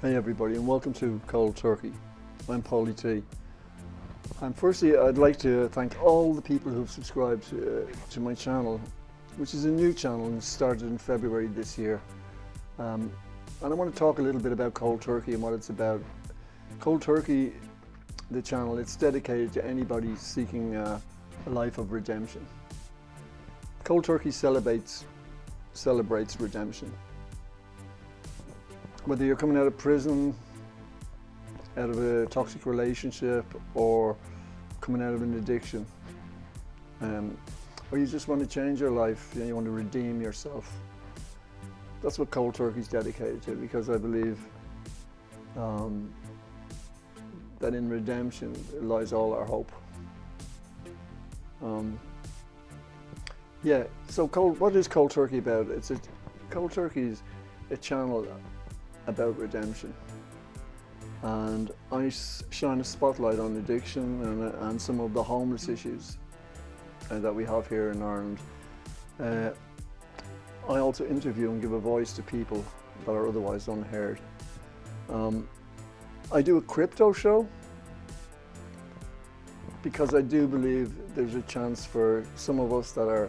Hey everybody, and welcome to Cold Turkey. I'm Paulie T. And firstly, I'd like to thank all the people who've subscribed to my channel, which is a new channel and started in February this year. And I want to talk a little bit about Cold Turkey and what it's about. Cold Turkey, the channel, it's dedicated to anybody seeking a life of redemption. Cold Turkey celebrates redemption. Whether you're coming out of prison, out of a toxic relationship, or coming out of an addiction, or you just want to change your life, you want to redeem yourself. That's what Cold Turkey is dedicated to, because I believe that in redemption lies all our hope. So what is Cold Turkey about? Cold Turkey is a channel about redemption, and I shine a spotlight on addiction and some of the homeless issues that we have here in Ireland. I also interview and give a voice to people that are otherwise unheard. I do a crypto show because I do believe there's a chance for some of us that are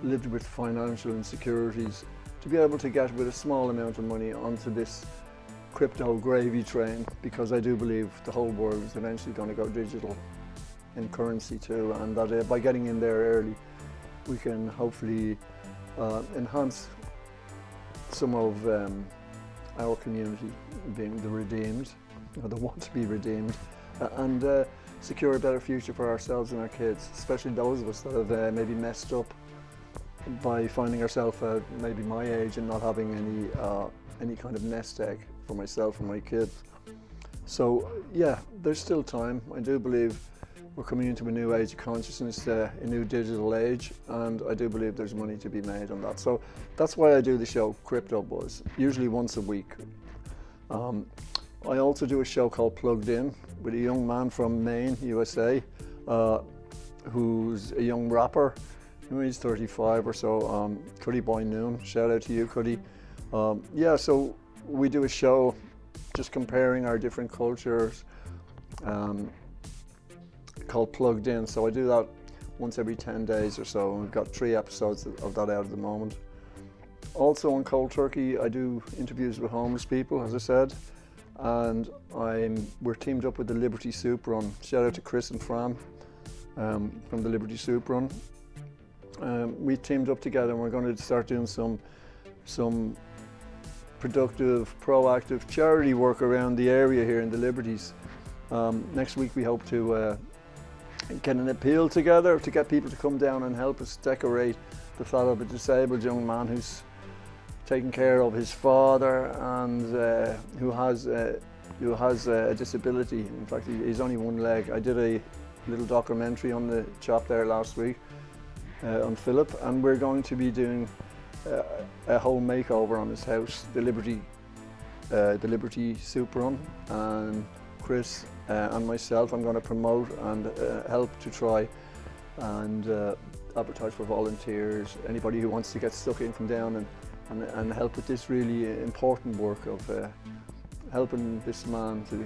lived with financial insecurities to be able to get with a small amount of money onto this crypto gravy train, because I do believe the whole world is eventually going to go digital in currency too, and that by getting in there early we can hopefully enhance some of our community being the redeemed, or the want to be redeemed, and secure a better future for ourselves and our kids, especially those of us that have maybe messed up by finding ourselves at maybe my age and not having any kind of nest egg for myself and my kids. So yeah, there's still time. I do believe we're coming into a new age of consciousness, a new digital age, and I do believe there's money to be made on that. So that's why I do the show Crypto Buzz, usually once a week. I also do a show called Plugged In with a young man from Maine, USA, who's a young rapper. He's 35 or so, Cuddy Boy Noon, shout out to you, Cuddy. So we do a show just comparing our different cultures, called Plugged In. So I do that once every 10 days or so, and we've got 3 episodes of that out at the moment. Also on Cold Turkey, I do interviews with homeless people, as I said, and we're teamed up with the Liberty Soup Run. Shout out to Chris and Fran from the Liberty Soup Run. We teamed up together, and we're going to start doing some productive, proactive charity work around the area here in the Liberties. Next week we hope to get an appeal together to get people to come down and help us decorate the flat of a disabled young man who's taking care of his father and who has a disability. In fact, he's only one leg. I did a little documentary on the chap there last week. On Philip, and we're going to be doing a whole makeover on his house, the Liberty Soup Run, and Chris and myself, I'm going to promote and help to try and advertise for volunteers, anybody who wants to get stuck in from down and help with this really important work of helping this man who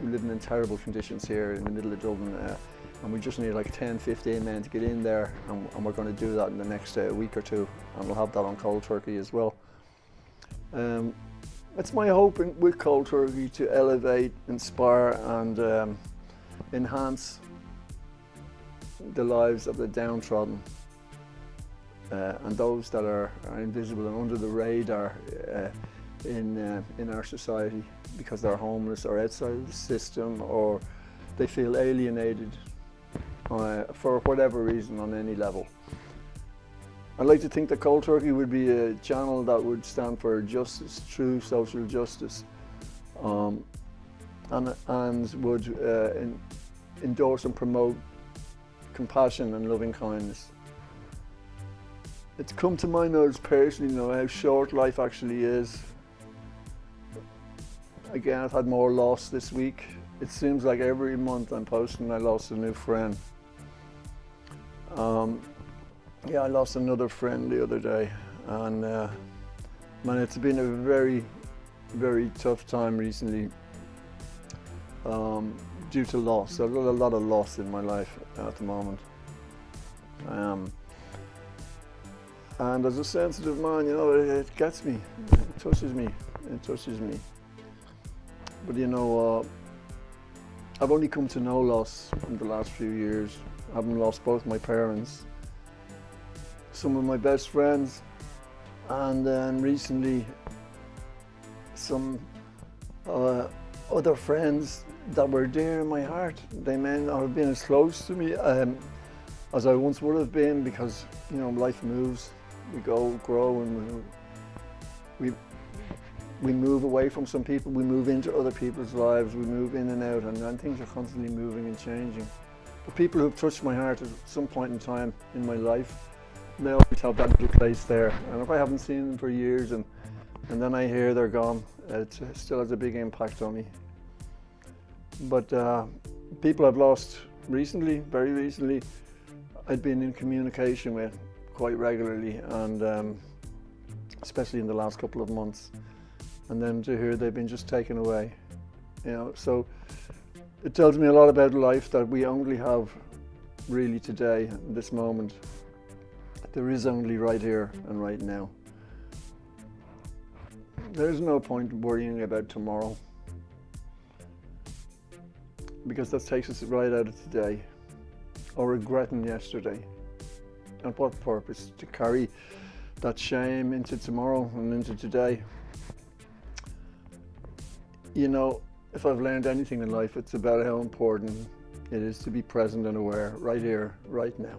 living in terrible conditions here in the middle of Dublin. And we just need like 10-15 men to get in there, and we're going to do that in the next week or two, and we'll have that on Cold Turkey as well. It's my hope with Cold Turkey to elevate, inspire and enhance the lives of the downtrodden and those that are invisible and under the radar in our society, because they're homeless or outside of the system, or they feel alienated for whatever reason on any level. I'd like to think that Cold Turkey would be a channel that would stand for justice, true social justice, and would endorse and promote compassion and loving kindness. It's come to my knowledge personally how short life actually is. Again, I've had more loss this week. It seems like every month I'm posting I lost a new friend. I lost another friend the other day, and man, it's been a very very tough time recently due to loss. I've got a lot of loss in my life at the moment. And as a sensitive man, you know, it gets me, it touches me. But you know, I've only come to know loss in the last few years. Having lost both my parents, some of my best friends, and then recently some other friends that were dear in my heart. They may not have been as close to me as I once would have been, because, you know, life moves. We grow, and we move away from some people, we move into other people's lives, we move in and out, and things are constantly moving and changing. The people who've touched my heart at some point in time in my life, they always have that little place there. And if I haven't seen them for years and then I hear they're gone, it still has a big impact on me. But people I've lost recently, very recently, I've been in communication with quite regularly, and especially in the last couple of months. And then to hear they've been just taken away, you know, so it tells me a lot about life, that we only have really today, this moment. There is only right here and right now. There's no point worrying about tomorrow, because that takes us right out of today, or regretting yesterday. And what purpose? To carry that shame into tomorrow and into today. You know, if I've learned anything in life, it's about how important it is to be present and aware, right here, right now.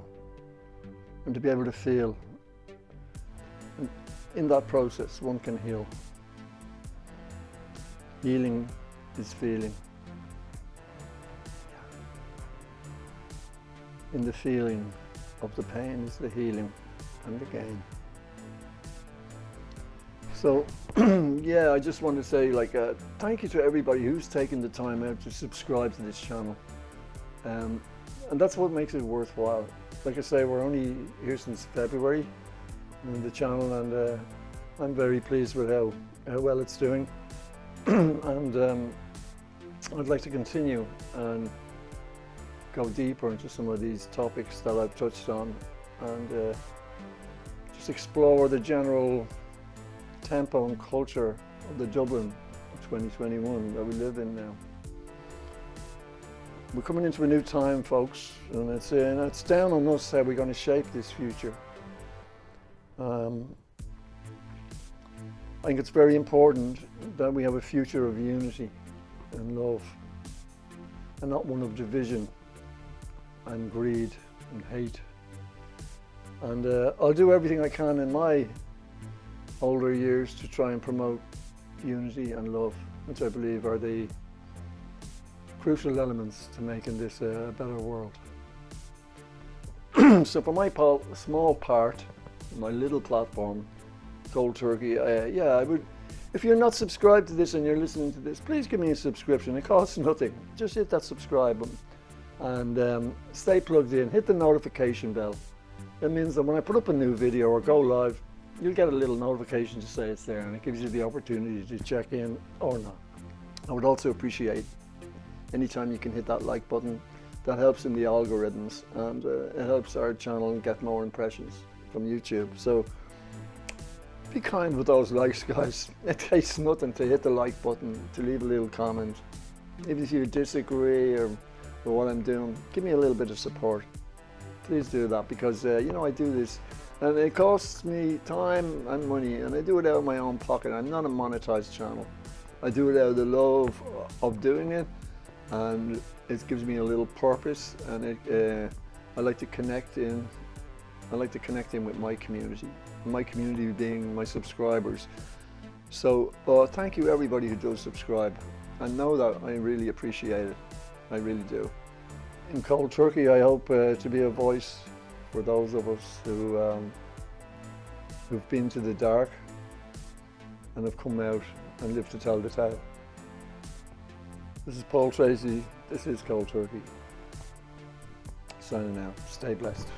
And to be able to feel. And in that process, one can heal. Healing is feeling. In the feeling of the pain is the healing and the gain. So, yeah, I just want to say, thank you to everybody who's taken the time out to subscribe to this channel. And that's what makes it worthwhile. Like I say, we're only here since February on the channel, and I'm very pleased with how well it's doing. And I'd like to continue and go deeper into some of these topics that I've touched on, and just explore the general tempo and culture of the Dublin of 2021 that we live in now. We're coming into a new time, folks, and it's down on us how we're going to shape this future. I think it's very important that we have a future of unity and love, and not one of division and greed and hate. And I'll do everything I can in my older years to try and promote unity and love, which I believe are the crucial elements to making this a better world. So for my small part, my little platform, KoldTurkey, I would, if you're not subscribed to this and you're listening to this, please give me a subscription. It costs nothing. Just hit that subscribe button and stay plugged in. Hit the notification bell. It means that when I put up a new video or go live, you'll get a little notification to say it's there, and it gives you the opportunity to check in or not. I would also appreciate anytime you can hit that like button. That helps in the algorithms, and it helps our channel get more impressions from YouTube. So be kind with those likes, guys. It takes nothing to hit the like button, to leave a little comment. Even if you disagree or with what I'm doing, give me a little bit of support. Please do that, because you know, I do this and it costs me time and money, and I do it out of my own pocket. I'm not a monetized channel. I do it out of the love of doing it, and it gives me a little purpose, and I like to connect in. I like to connect in with my community being my subscribers. So thank you everybody who does subscribe, and know that I really appreciate it. I really do. In KoldTurkey, I hope to be a voice for those of us who've been to the dark and have come out and lived to tell the tale. This is Paul Tracy. This is KoldTurkey. Signing out. Stay blessed.